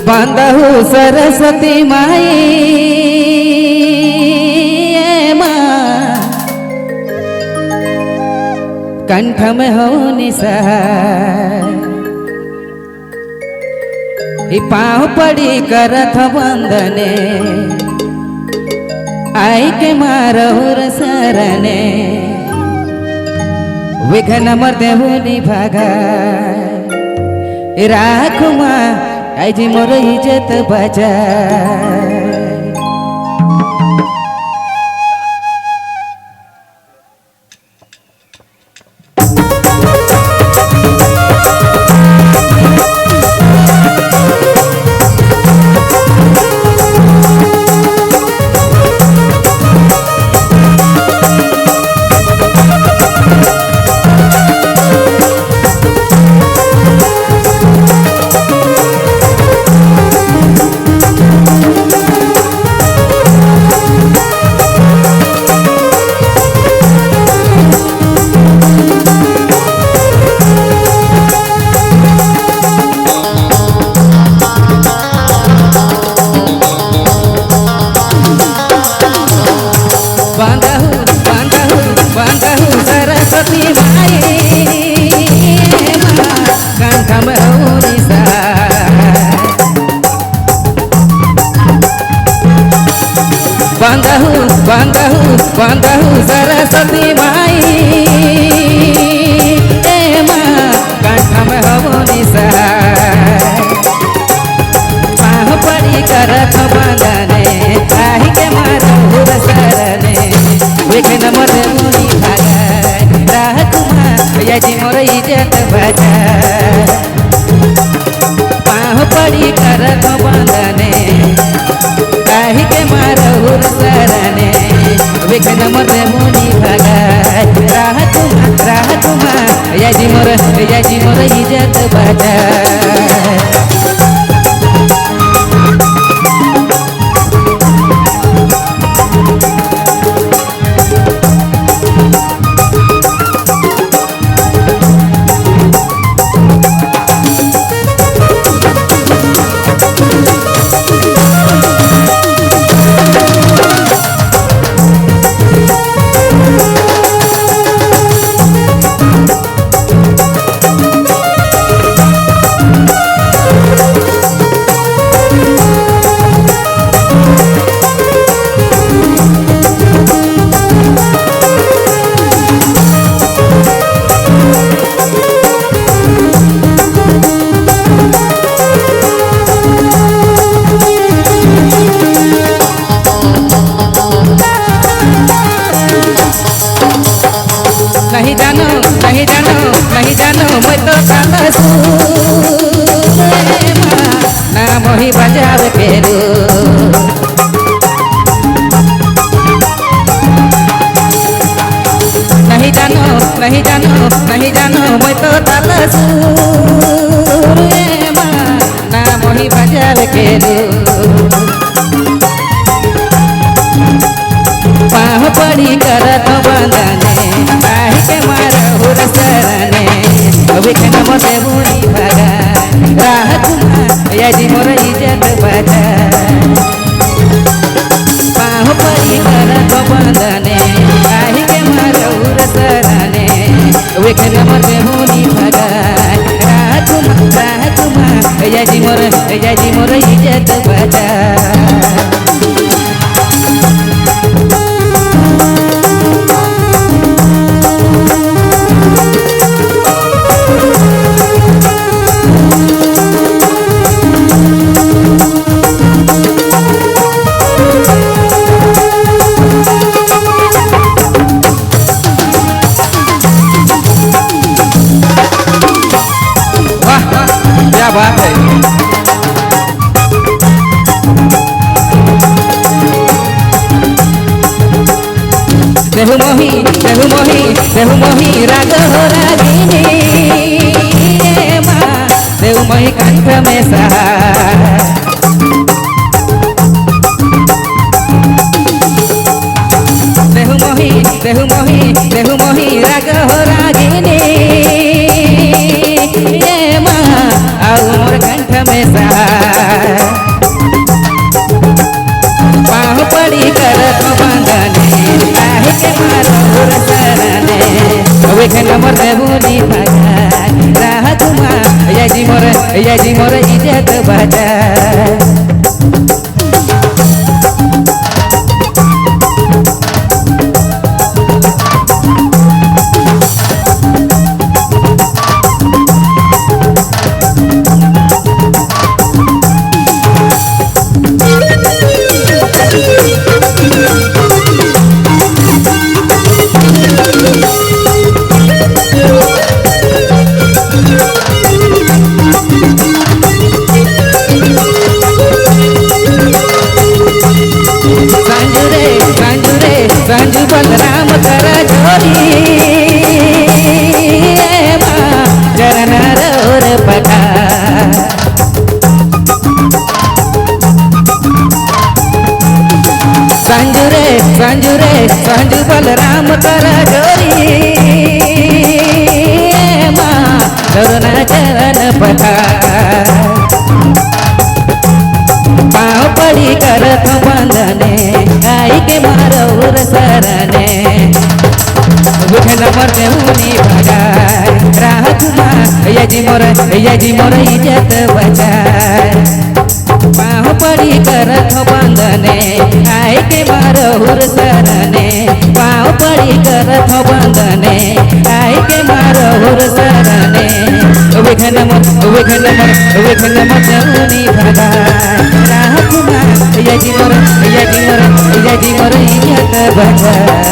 बांधहु सरस्वती माई कंठ में हो निसहाय पाँव पड़ी करथ वंदने आई के मारहु सरने विघ्न मर्दे हुनी भागा राखुमा आज मोर इज्जत बजा बांधहु सरस्वती माई कंठ में हो निसहाय पाँव पड़ी करथ वंदने आई के मारहु सरने विघ्न मर्दे हुनी भागा राखुमा यदि मोर इज्जत बजा पाँव पड़ी करथ वंदने आई के मारहु सरने विघ्न मर्दे मुनि भागा राहतुमा यदि मोर इज्जत बजा नहीं जानो मैं तो ना मोही बजाव केरू नहीं जानो मैं तो ना मोही बजाव केरू पाँव पड़ी करथ वंदने आई के मारहु सरने विघ्न मर्दे हुनी भागा राखुमा यदि मोर इज्जत बजा पाँव पड़ी करथ वंदने आई के मारहु सरने विघ्न मर्दे हुनी भागा राखुमा यदि मोर इज्जत बजा देहु मोही राग हो रागिनी माँ देहु मोही कंठ में सहार देहु मोही राग हो रागिनी माँ आओ मोर कंठ में सहार पाँव पड़ी करत बंधने काहे के मारो सरने वेखन मोर देहुनी भगार राह तुमा याजी मोर इज्जत बचा संजू बलराम कर जोरी चरण रोर पका संजू बलराम कर जोरी माँ चरण पका पाँव पड़ी करत बंधने आई के मारो सरने विघ्न मोर देहुनी भगाए राह तुमा याजी मोर इज्जत बचाए पाँव पड़ी करत बंधने आई के मारो सरने पाँव पड़ी करत बंधने आई के मारो सरने विघ्न मोर देहुनी भगाए राह तुमा याजी मोर इज्जत बचाए